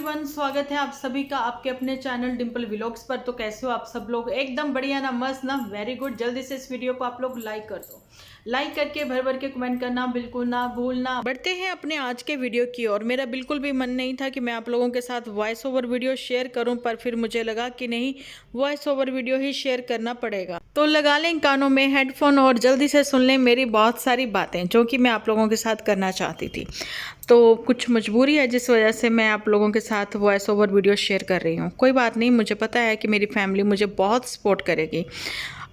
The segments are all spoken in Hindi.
एवरीवन, स्वागत है आप सभी का आपके अपने चैनल डिम्पल व्लॉग्स पर। तो कैसे हो आप सब लोग? एकदम बढ़िया ना, मस्त ना, वेरी गुड। जल्दी से इस वीडियो को आप लोग लाइक कर दो। लाइक करके भर भर के कमेंट करना बिल्कुल ना भूलना। बढ़ते हैं अपने आज के वीडियो की ओर। मेरा बिल्कुल भी मन नहीं था कि मैं आप लोगों के साथ वॉइस ओवर वीडियो शेयर करूं, पर फिर मुझे लगा कि नहीं, वॉइस ओवर वीडियो ही शेयर करना पड़ेगा। तो लगा लें कानों में हेडफोन और जल्दी से सुन लें मेरी बहुत सारी बातें जो कि मैं आप लोगों के साथ करना चाहती थी। तो कुछ मजबूरी है जिस वजह से मैं आप लोगों के साथ वॉइस ओवर वीडियो शेयर कर रही हूँ। कोई बात नहीं, मुझे पता है कि मेरी फैमिली मुझे बहुत सपोर्ट करेगी।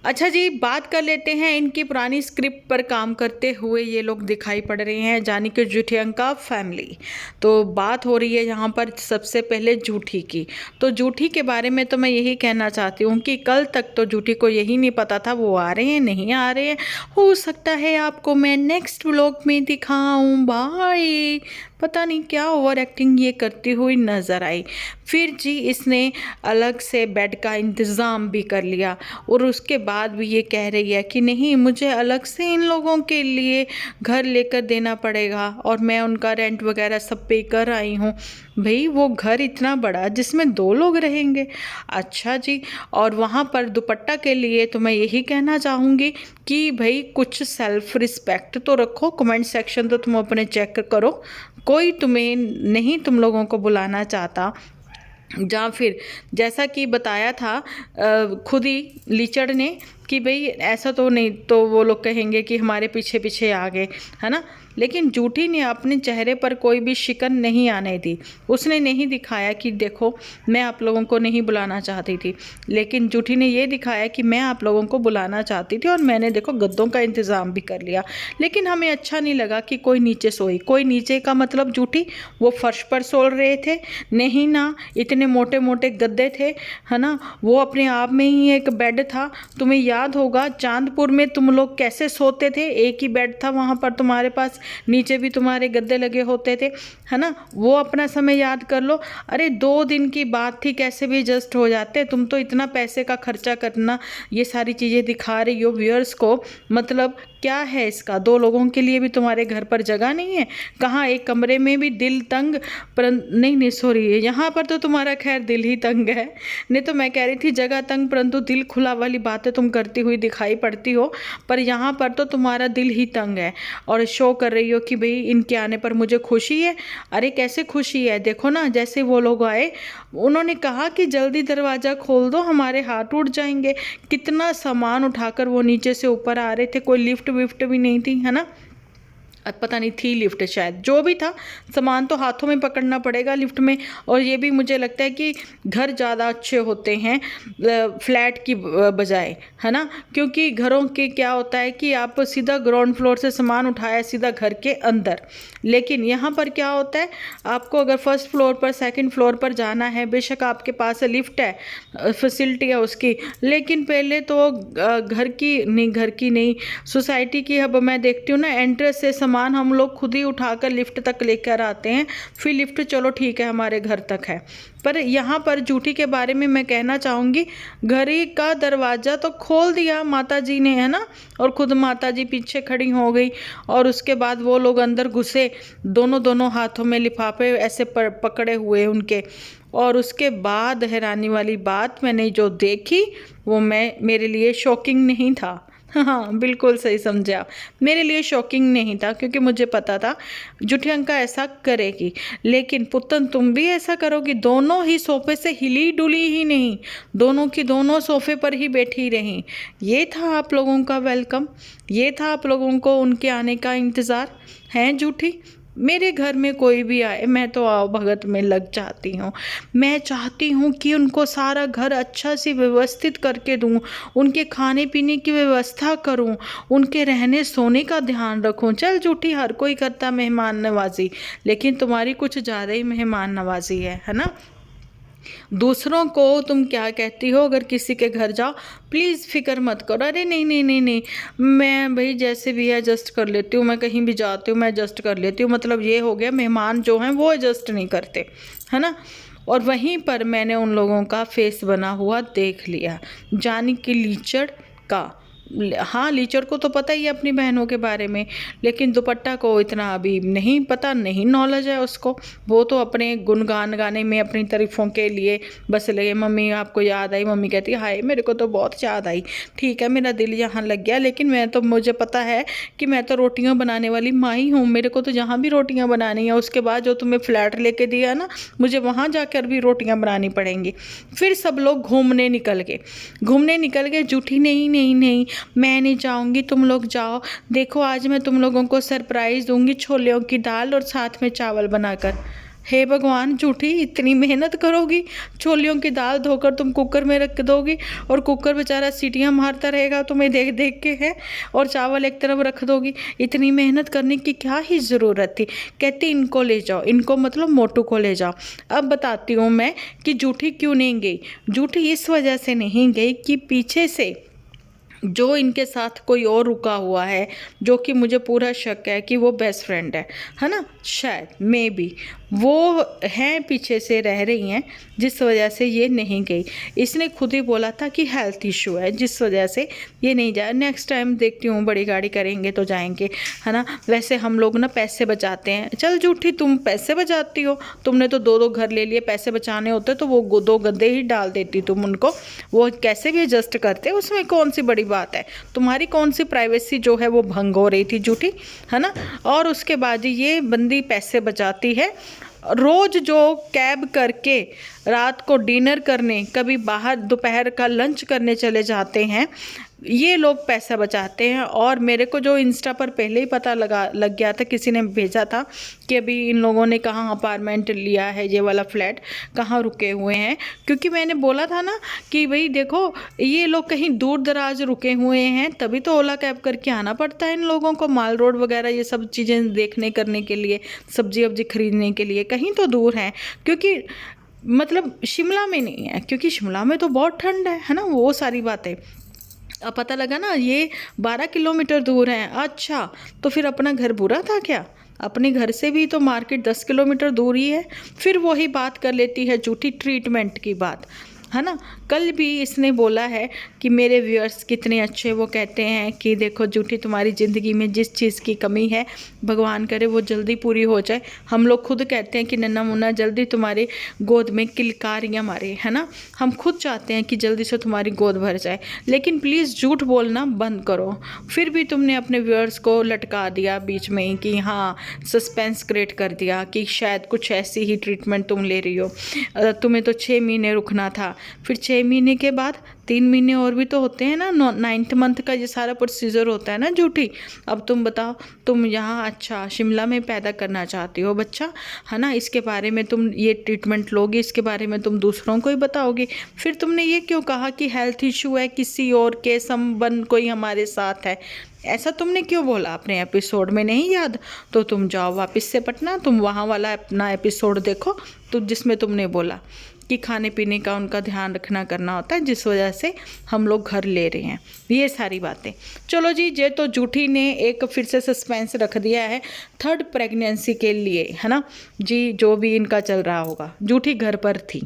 अच्छा जी, बात कर लेते हैं इनकी पुरानी स्क्रिप्ट पर काम करते हुए ये लोग दिखाई पड़ रहे हैं, यानी कि जूठियंका फैमिली। तो बात हो रही है यहाँ पर सबसे पहले जूठी की। तो जूठी के बारे में तो मैं यही कहना चाहती हूँ कि कल तक तो जूठी को यही नहीं पता था वो आ रहे हैं नहीं आ रहे हैं। हो सकता है आपको मैं नेक्स्ट व्लॉग में दिखाऊं। बाय। पता नहीं क्या ओवर एक्टिंग ये करती हुई नज़र आई। फिर जी इसने अलग से बेड का इंतज़ाम भी कर लिया और उसके बाद भी ये कह रही है कि नहीं, मुझे अलग से इन लोगों के लिए घर लेकर देना पड़ेगा और मैं उनका रेंट वगैरह सब पे कर आई हूँ। भाई वो घर इतना बड़ा जिसमें 2 लोग रहेंगे। अच्छा जी, और वहाँ पर दुपट्टा के लिए तो मैं यही कहना चाहूँगी कि भाई कुछ सेल्फ रिस्पेक्ट तो रखो। कमेंट सेक्शन तो तुम अपने चेक करो, कोई तुम्हें नहीं तुम लोगों को बुलाना चाहता। या फिर जैसा कि बताया था खुद ही लीचड़ ने कि भाई ऐसा तो नहीं, तो वो लोग कहेंगे कि हमारे पीछे पीछे आ गए, है ना। लेकिन जूठी ने अपने चेहरे पर कोई भी शिकन नहीं आने दी। उसने नहीं दिखाया कि देखो मैं आप लोगों को नहीं बुलाना चाहती थी, लेकिन जूठी ने ये दिखाया कि मैं आप लोगों को बुलाना चाहती थी और मैंने देखो गद्दों का इंतज़ाम भी कर लिया। लेकिन हमें अच्छा नहीं लगा कि कोई नीचे सोई। कोई नीचे का मतलब जूठी वो फर्श पर सो रहे थे? नहीं ना, इतने मोटे मोटे गद्दे थे, है ना। वो अपने आप में ही एक बेड था। तुम्हें याद होगा चांदपुर में तुम लोग कैसे सोते थे, एक ही बेड था वहाँ पर तुम्हारे पास, नीचे भी तुम्हारे गद्दे लगे होते थे, है ना। वो अपना समय याद कर लो। अरे 2 दिन की बात थी, कैसे भी एडजस्ट हो जाते। तुम तो इतना पैसे का खर्चा करना, ये सारी चीज़ें दिखा रही हो व्यूअर्स को, मतलब क्या है इसका? 2 लोगों के लिए भी तुम्हारे घर पर जगह नहीं है? कहाँ एक कमरे में भी दिल तंग, पर नहीं सॉरी, यहाँ पर तो तुम्हारा खैर दिल ही तंग है। नहीं तो मैं कह रही थी जगह तंग परंतु दिल खुला वाली बातें तुम करती हुई दिखाई पड़ती हो, पर यहाँ पर तो तुम्हारा दिल ही तंग है और शो कर रही हो कि भाई इनके आने पर मुझे खुशी है। अरे कैसे खुशी है? देखो ना, जैसे वो लोग आए उन्होंने कहा कि जल्दी दरवाज़ा खोल दो, हमारे हाथ उठ जाएंगे। कितना सामान उठाकर वो नीचे से ऊपर आ रहे थे, कोई लिफ्ट विफ्ट भी नहीं थी, है ना। पता नहीं थी लिफ्ट, शायद जो भी था सामान तो हाथों में पकड़ना पड़ेगा लिफ्ट में। और ये भी मुझे लगता है कि घर ज़्यादा अच्छे होते हैं फ्लैट की बजाय, है ना। क्योंकि घरों के क्या होता है कि आप सीधा ग्राउंड फ्लोर से सामान उठाया सीधा घर के अंदर, लेकिन यहाँ पर क्या होता है, आपको अगर फर्स्ट फ्लोर पर सेकंड फ्लोर पर जाना है, बेशक आपके पास लिफ्ट है, फैसिलिटी है उसकी, लेकिन पहले तो घर की नहीं सोसाइटी की। अब मैं देखती हूँ ना, एंट्रेंस से सामान हम लोग खुद ही उठाकर लिफ्ट तक लेकर आते हैं, फिर लिफ्ट चलो ठीक है हमारे घर तक है। पर यहाँ पर जूठी के बारे में मैं कहना चाहूँगी, घर ही का दरवाज़ा तो खोल दिया माता जी ने, है ना, और खुद माता जी पीछे खड़ी हो गई और उसके बाद वो लोग अंदर घुसे, दोनों हाथों में लिफाफे ऐसे पकड़े हुए उनके। और उसके बाद हैरानी वाली बात मैंने जो देखी वो मेरे लिए शॉकिंग नहीं था। हाँ बिल्कुल सही समझा, मेरे लिए शॉकिंग नहीं था क्योंकि मुझे पता था जूठियंका ऐसा करेगी। लेकिन पुतन तुम भी ऐसा करोगी? दोनों ही सोफे से हिली डुली ही नहीं, दोनों की दोनों सोफे पर ही बैठी रहीं। ये था आप लोगों का वेलकम, ये था आप लोगों को उनके आने का इंतज़ार है जूठी। मेरे घर में कोई भी आए मैं तो आओ भगत में लग जाती हूँ। मैं चाहती हूँ कि उनको सारा घर अच्छा से व्यवस्थित करके दूँ, उनके खाने पीने की व्यवस्था करूँ, उनके रहने सोने का ध्यान रखूँ। चल जूठी, हर कोई करता मेहमान नवाजी, लेकिन तुम्हारी कुछ ज़्यादा ही मेहमान नवाजी है ना। दूसरों को तुम क्या कहती हो अगर किसी के घर जाओ, प्लीज़ फिक्र मत करो। अरे नहीं नहीं नहीं नहीं, मैं भाई जैसे भी एडजस्ट कर लेती हूँ, मैं कहीं भी जाती हूँ मैं एडजस्ट कर लेती हूँ। मतलब ये हो गया, मेहमान जो हैं वो एडजस्ट नहीं करते, है ना। और वहीं पर मैंने उन लोगों का फेस बना हुआ देख लिया, जानी कि लीचड़ का हाँ लीचर को तो पता ही है अपनी बहनों के बारे में, लेकिन दुपट्टा को इतना अभी नहीं पता, नहीं नॉलेज है उसको। वो तो अपने गुणगान गाने में अपनी तारीफ़ों के लिए बस लगे। मम्मी आपको याद आई, मम्मी कहती है हाय मेरे को तो बहुत याद आई। ठीक है मेरा दिल यहाँ लग गया, लेकिन मुझे पता है कि मैं तो रोटियाँ बनाने वाली माँ ही हूँ। मेरे को तो जहाँ भी रोटियाँ बनानी है, उसके बाद जो तुम्हें फ्लैट लेके दिया ना, मुझे वहाँ जाकर भी रोटियाँ बनानी पड़ेंगी। फिर सब लोग घूमने निकल गए। जूठी नहीं नहीं नहीं, मैं नहीं जाऊँगी, तुम लोग जाओ। देखो आज मैं तुम लोगों को सरप्राइज़ दूंगी, छोलों की दाल और साथ में चावल बनाकर। हे भगवान जूठी, इतनी मेहनत करोगी, छोलियों की दाल धोकर तुम कुकर में रख दोगी और कुकर बेचारा सीटियां मारता रहेगा तुम्हें देख देख के, है, और चावल एक तरफ रख दोगी। इतनी मेहनत करने की क्या ही ज़रूरत थी। कहती इनको ले जाओ, इनको मतलब मोटू को ले जाओ। अब बताती हूँ मैं कि जूठी क्यों नहीं गई। जूठी इस वजह से नहीं गई कि पीछे से जो इनके साथ कोई और रुका हुआ है, जो कि मुझे पूरा शक है कि वो बेस्ट फ्रेंड है ना, शायद मे बी वो हैं पीछे से रह रही हैं, जिस वजह से ये नहीं गई। इसने खुद ही बोला था कि हेल्थ इशू है, जिस वजह से ये नहीं जाए। नेक्स्ट टाइम देखती हूँ, बड़ी गाड़ी करेंगे तो जाएंगे, है ना। वैसे हम लोग ना पैसे बचाते हैं। चल जूठी तुम पैसे बचाती हो, तुमने तो 2-2 घर ले लिए। पैसे बचाने होते तो वो 2 गद्दे ही डाल देती तुम उनको, वो कैसे भी एडजस्ट करते, उसमें कौन सी बड़ी बात है। तुम्हारी कौन सी प्राइवेसी जो है वो भंग हो रही थी जूठी, है ना। और उसके बाद ये बंदी पैसे बचाती है। रोज जो कैब करके रात को डिनर करने, कभी बाहर दोपहर का लंच करने चले जाते हैं, ये लोग पैसा बचाते हैं। और मेरे को जो इंस्टा पर पहले ही पता लग गया था, किसी ने भेजा था कि अभी इन लोगों ने कहाँ अपार्टमेंट लिया है, ये वाला फ्लैट कहाँ रुके हुए हैं। क्योंकि मैंने बोला था ना कि भाई देखो ये लोग कहीं दूर दराज रुके हुए हैं, तभी तो ओला कैब करके आना पड़ता है इन लोगों को, माल रोड वगैरह ये सब चीज़ें देखने करने के लिए, सब्जी वब्जी खरीदने के लिए। कहीं तो दूर हैं, क्योंकि मतलब शिमला में नहीं है, क्योंकि शिमला में तो बहुत ठंड है ना, वो सारी बातें। अब पता लगा ना ये 12 किलोमीटर दूर है। अच्छा तो फिर अपना घर बुरा था क्या? अपने घर से भी तो मार्केट 10 किलोमीटर दूर ही है। फिर वही बात कर लेती है जूठी, ट्रीटमेंट की बात, है ना। कल भी इसने बोला है कि मेरे व्यूअर्स कितने अच्छे, वो कहते हैं कि देखो जूठी तुम्हारी ज़िंदगी में जिस चीज़ की कमी है भगवान करे वो जल्दी पूरी हो जाए। हम लोग खुद कहते हैं कि नन्ना मुन्ना जल्दी तुम्हारे गोद में किलकारियाँ मारे, है ना। हम खुद चाहते हैं कि जल्दी से तुम्हारी गोद भर जाए, लेकिन प्लीज़ झूठ बोलना बंद करो। फिर भी तुमने अपने व्यूअर्स को लटका दिया बीच में ही कि हाँ, सस्पेंस क्रिएट कर दिया कि शायद कुछ ऐसी ही ट्रीटमेंट तुम ले रही हो। तुम्हें तो 6 महीने रुकना था, फिर 6 महीने के बाद 3 महीने और भी तो होते हैं ना, 9th मंथ का ये सारा प्रोसीजर होता है ना जूठी। अब तुम बताओ, तुम यहाँ अच्छा शिमला में पैदा करना चाहती हो बच्चा, है ना, इसके बारे में तुम ये ट्रीटमेंट लोगी, इसके बारे में तुम दूसरों को ही बताओगी। फिर तुमने ये क्यों कहा कि हेल्थ इशू है, किसी और के संबंध कोई हमारे साथ है, ऐसा तुमने क्यों बोला अपने एपिसोड में? नहीं याद तो तुम जाओ वापस से पटना, तुम वहाँ वाला अपना एपिसोड देखो, तो जिसमें तुमने बोला कि खाने पीने का उनका ध्यान रखना करना होता है, जिस वजह से हम लोग घर ले रहे हैं, ये सारी बातें। चलो जी, ये तो जूठी ने एक फिर से सस्पेंस रख दिया है 3rd प्रेगनेंसी के लिए, है ना जी। जो भी इनका चल रहा होगा, जूठी घर पर थी,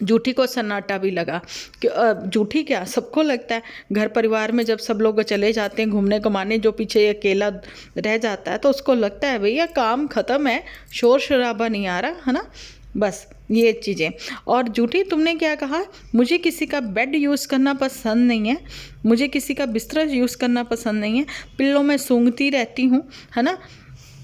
जूठी को सन्नाटा भी लगा कि जूठी क्या, सबको लगता है घर परिवार में जब सब लोग चले जाते हैं घूमने कमाने, जो पीछे अकेला रह जाता है तो उसको लगता है भैया काम ख़त्म है, शोर शराबा नहीं आ रहा, है ना, बस ये चीज़ें। और जूठी तुमने क्या कहा, मुझे किसी का बेड यूज़ करना पसंद नहीं है, मुझे किसी का बिस्तर यूज़ करना पसंद नहीं है, पिल्लों में सूंघती रहती हूँ, है ना।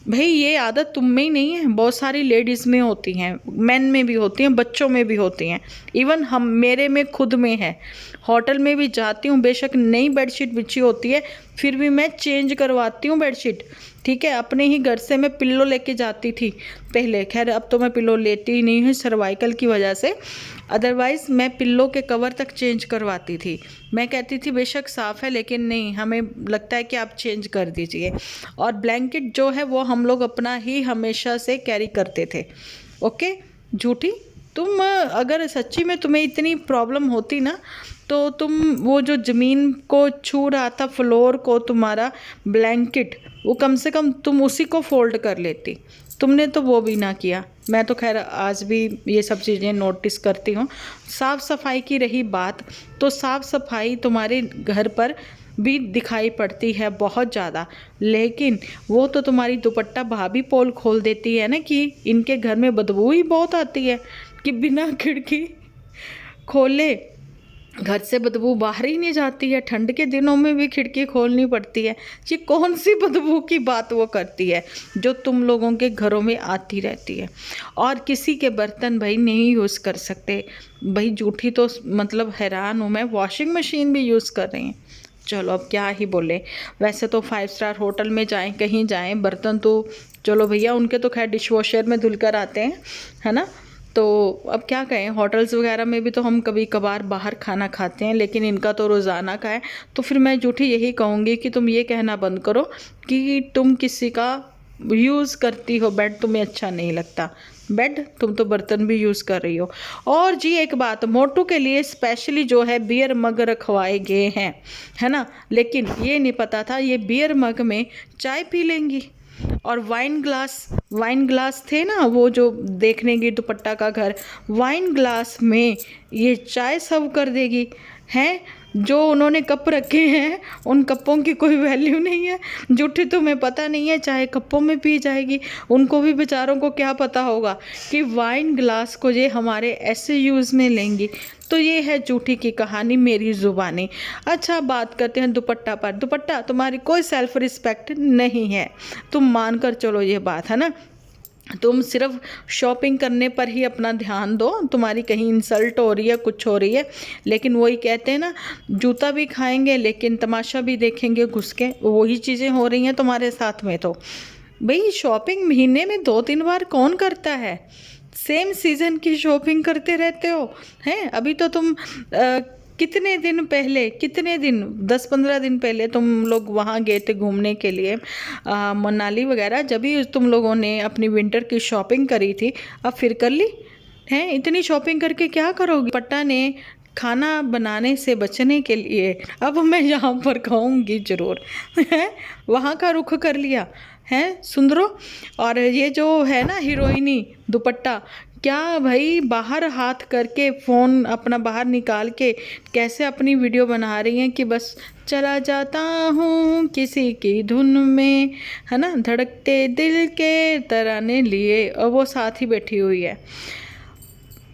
भाई ये आदत तुम में ही नहीं है, बहुत सारी लेडीज़ में होती हैं, मेन में भी होती हैं, बच्चों में भी होती हैं, इवन मेरे में खुद में है। होटल में भी जाती हूँ, बेशक नई बेडशीट बिछी होती है, फिर भी मैं चेंज करवाती हूँ बेडशीट, ठीक है। अपने ही घर से मैं पिल्लो लेके जाती थी पहले, खैर अब तो मैं पिल्लो लेती ही नहीं हूँ सर्वाइकल की वजह से, अदरवाइज़ मैं पिल्लो के कवर तक चेंज करवाती थी। मैं कहती थी बेशक साफ़ है, लेकिन नहीं, हमें लगता है कि आप चेंज कर दीजिए। और ब्लैंकेट जो है वो हम लोग अपना ही हमेशा से कैरी करते थे। ओके जूठी, तुम अगर सच्ची में तुम्हें इतनी प्रॉब्लम होती ना, तो तुम वो जो ज़मीन को छू रहा था, फ्लोर को, तुम्हारा ब्लैंकेट, वो कम से कम तुम उसी को फोल्ड कर लेती। तुमने तो वो भी ना किया। मैं तो खैर आज भी ये सब चीज़ें नोटिस करती हूँ। साफ़ सफाई की रही बात, तो साफ़ सफाई तुम्हारे घर पर भी दिखाई पड़ती है बहुत ज़्यादा। लेकिन वो तो तुम्हारी दुपट्टा भाभी पोल खोल देती है ना कि इनके घर में बदबू ही बहुत आती है, कि बिना खिड़की खोले घर से बदबू बाहर ही नहीं जाती है, ठंड के दिनों में भी खिड़की खोलनी पड़ती है। ये कौन सी बदबू की बात वो करती है जो तुम लोगों के घरों में आती रहती है। और किसी के बर्तन भाई नहीं यूज़ कर सकते भाई, जूठी तो मतलब हैरान हूँ मैं, वॉशिंग मशीन भी यूज़ कर रही हैं। चलो अब क्या ही बोले, वैसे तो 5 स्टार होटल में जाएं कहीं जाएं, बर्तन तो चलो भैया उनके तो खैर डिश वॉशर में धुल कर आते हैं, है ना। तो अब क्या कहें, होटल्स वगैरह में भी तो हम कभी कभार बाहर खाना खाते हैं, लेकिन इनका तो रोज़ाना का है। तो फिर मैं जूठी यही कहूँगी कि तुम ये कहना बंद करो कि तुम किसी का यूज़ करती हो बेड, तुम्हें अच्छा नहीं लगता बेड, तुम तो बर्तन भी यूज़ कर रही हो। और जी एक बात, मोटू के लिए स्पेशली जो है बियर मग रखवाए गए हैं, है ना। लेकिन ये नहीं पता था ये बियर मग में चाय पी लेंगी। और वाइन ग्लास थे ना वो जो देखने की दुपट्टा का घर, वाइन ग्लास में ये चाय सर्व कर देगी। हैं जो उन्होंने कप रखे हैं उन कपों की कोई वैल्यू नहीं है। जूठी तुम्हें पता नहीं है, चाहे कपों में पी जाएगी। उनको भी बेचारों को क्या पता होगा कि वाइन ग्लास को ये हमारे ऐसे यूज़ में लेंगी। तो ये है जूठी की कहानी, मेरी ज़ुबानी। अच्छा बात करते हैं दुपट्टा पर। दुपट्टा तुम्हारी कोई सेल्फ रिस्पेक्ट नहीं है, तुम मान कर चलो ये बात, है ना। तुम सिर्फ शॉपिंग करने पर ही अपना ध्यान दो, तुम्हारी कहीं इंसल्ट हो रही है, कुछ हो रही है। लेकिन वही कहते हैं ना, जूता भी खाएंगे लेकिन तमाशा भी देखेंगे घुस के, वही चीज़ें हो रही हैं तुम्हारे साथ में। तो भाई शॉपिंग महीने में 2-3 बार कौन करता है, सेम सीज़न की शॉपिंग करते रहते हो हैं। अभी तो तुम कितने दिन 10-15 दिन पहले तुम लोग वहाँ गए थे घूमने के लिए, मनाली वगैरह। जब भी तुम लोगों ने अपनी विंटर की शॉपिंग करी थी, अब फिर कर ली है। इतनी शॉपिंग करके क्या करोगी। पट्टा ने खाना बनाने से बचने के लिए, अब मैं यहाँ पर खाऊंगी ज़रूर है, वहाँ का रुख कर लिया है सुंदरो। और ये जो है ना हीरोइनी दुपट्टा, क्या भाई बाहर हाथ करके फ़ोन अपना बाहर निकाल के कैसे अपनी वीडियो बना रही हैं कि बस चला जाता हूँ किसी की धुन में, है ना, धड़कते दिल के तराने लिए, और वो साथ ही बैठी हुई है।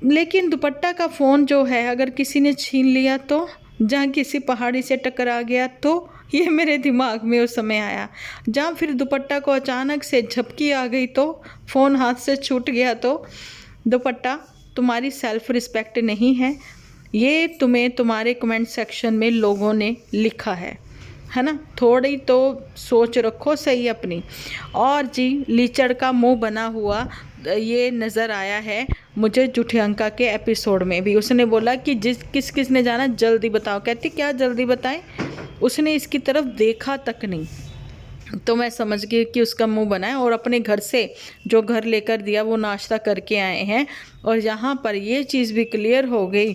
लेकिन दुपट्टा का फ़ोन जो है अगर किसी ने छीन लिया तो, जहाँ किसी पहाड़ी से टकरा गया तो, ये मेरे दिमाग में उस समय आया। जहाँ फिर दुपट्टा को अचानक से झपकी आ गई तो, फ़ोन हाथ से छूट गया तो। दुपट्टा तुम्हारी सेल्फ रिस्पेक्ट नहीं है, ये तुम्हें तुम्हारे कमेंट सेक्शन में लोगों ने लिखा है ना। थोड़ी तो सोच रखो सही अपनी। और जी लीचड़ का मुंह बना हुआ ये नज़र आया है मुझे जूठी अंका के एपिसोड में भी। उसने बोला कि किस ने जाना, जल्दी बताओ। कहती क्या जल्दी बताएं, उसने इसकी तरफ देखा तक नहीं। तो मैं समझ गई कि उसका मुंह बना है। और अपने घर से जो घर लेकर दिया वो नाश्ता करके आए हैं। और यहाँ पर ये चीज़ भी क्लियर हो गई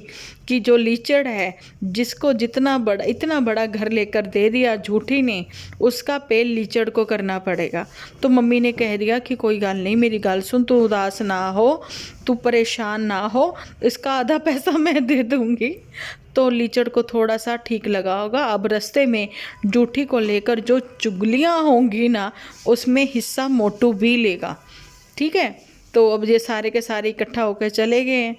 कि जो लीचड़ है, जिसको इतना बड़ा घर लेकर दे दिया जूठी ने, उसका पे लीचड़ को करना पड़ेगा। तो मम्मी ने कह दिया कि कोई गल नहीं, मेरी गल सुन, तू उदास ना हो, तू परेशान ना हो, इसका आधा पैसा मैं दे दूँगी। तो लीचड़ को थोड़ा सा ठीक लगा होगा। अब रास्ते में जूठी को लेकर जो चुगलियाँ होंगी ना, उसमें हिस्सा मोटू भी लेगा, ठीक है। तो अब ये सारे के सारे इकट्ठा होकर चले गए हैं।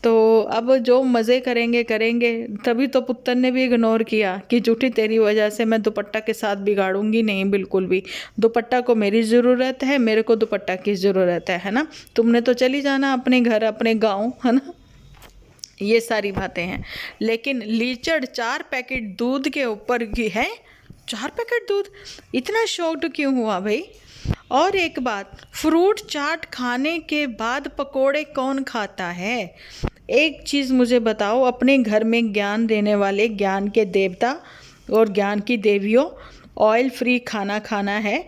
तो अब जो मज़े करेंगे। तभी तो पुत्तर ने भी इग्नोर किया कि जूठी तेरी वजह से मैं दुपट्टा के साथ बिगाड़ूंगी नहीं, बिल्कुल भी। दुपट्टा को मेरी ज़रूरत है, मेरे को दुपट्टा की ज़रूरत है ना। तुमने तो चली जाना अपने घर, अपने गाँव, है ना। ये सारी बातें हैं। लेकिन लीचड़ 4 पैकेट दूध के ऊपर की है, 4 पैकेट दूध, इतना शॉक्ड क्यों हुआ भाई। और एक बात, फ्रूट चाट खाने के बाद पकोड़े कौन खाता है। एक चीज़ मुझे बताओ, अपने घर में ज्ञान देने वाले ज्ञान के देवता और ज्ञान की देवियों, ऑयल फ्री खाना खाना है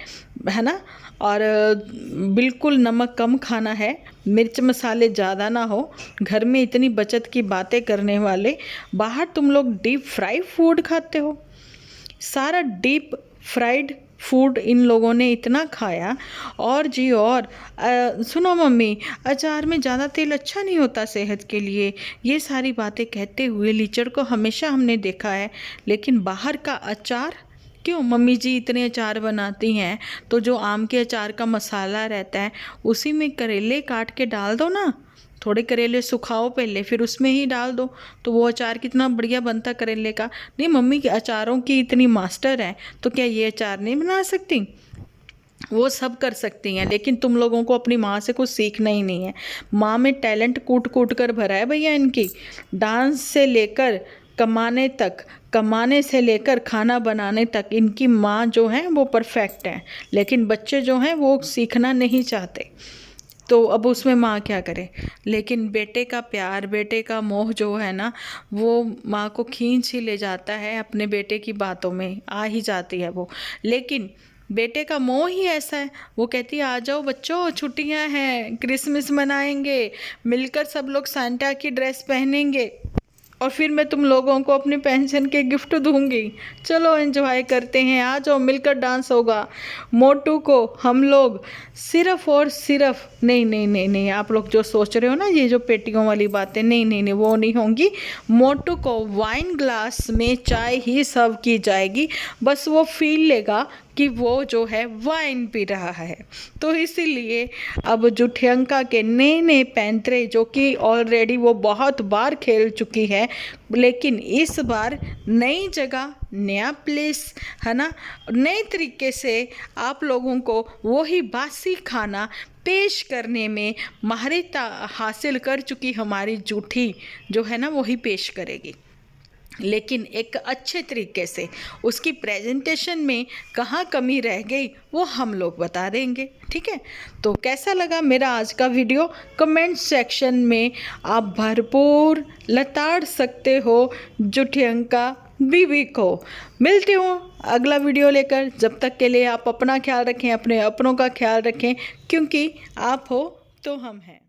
ना। और बिल्कुल नमक कम खाना है, मिर्च मसाले ज़्यादा ना हो। घर में इतनी बचत की बातें करने वाले, बाहर तुम लोग डीप फ्राई फूड खाते हो। सारा डीप फ्राइड फूड इन लोगों ने इतना खाया। और जी और सुनो मम्मी, अचार में ज़्यादा तेल अच्छा नहीं होता सेहत के लिए। ये सारी बातें कहते हुए लीचड़ को हमेशा हमने देखा है, लेकिन बाहर का अचार क्यों मम्मी जी इतने अचार बनाती हैं तो जो आम के अचार का मसाला रहता है उसी में करेले काट के डाल दो ना, थोड़े करेले सुखाओ पहले फिर उसमें ही डाल दो, तो वो अचार कितना बढ़िया बनता करेले का। नहीं मम्मी के अचारों की इतनी मास्टर है तो क्या ये अचार नहीं बना सकती? वो सब कर सकती हैं, लेकिन तुम लोगों को अपनी माँ से कुछ सीखना ही नहीं है। माँ में टैलेंट कूट कूट कर भरा है भैया इनकी, डांस से लेकर कमाने तक, कमाने से लेकर खाना बनाने तक इनकी माँ जो है वो परफेक्ट है, लेकिन बच्चे जो हैं वो सीखना नहीं चाहते, तो अब उसमें माँ क्या करे। लेकिन बेटे का प्यार, बेटे का मोह जो है ना, वो माँ को खींच ही ले जाता है, अपने बेटे की बातों में आ ही जाती है वो। लेकिन बेटे का मोह ही ऐसा है, वो कहती है आ जाओ बच्चों, छुट्टियां हैं, क्रिसमस मनाएंगे, मिलकर सब लोग सांता की ड्रेस पहनेंगे और फिर मैं तुम लोगों को अपनी पेंशन के गिफ्ट दूंगी, चलो एंजॉय करते हैं, आ जाओ मिलकर डांस होगा। मोटू को हम लोग सिर्फ और सिर्फ, नहीं नहीं नहीं नहीं, आप लोग जो सोच रहे हो ना ये जो पेटियों वाली बातें, नहीं नहीं नहीं वो नहीं होंगी। मोटू को वाइन ग्लास में चाय ही सर्व की जाएगी, बस वो फील लेगा कि वो जो है वाइन पी रहा है। तो इसीलिए अब जुठियंका के नए नए पैंतरे जो कि ऑलरेडी वो बहुत बार खेल चुकी है, लेकिन इस बार नई जगह, नया प्लेस है ना, नए तरीके से आप लोगों को वही बासी खाना पेश करने में महारत हासिल कर चुकी हमारी जूठी जो है ना वही पेश करेगी, लेकिन एक अच्छे तरीके से। उसकी प्रेजेंटेशन में कहाँ कमी रह गई वो हम लोग बता देंगे, ठीक है। तो कैसा लगा मेरा आज का वीडियो, कमेंट सेक्शन में आप भरपूर लताड़ सकते हो जुठियंका बीबी को। मिलती हूँ अगला वीडियो लेकर, जब तक के लिए आप अपना ख्याल रखें, अपने अपनों का ख्याल रखें, क्योंकि आप हो तो हम हैं।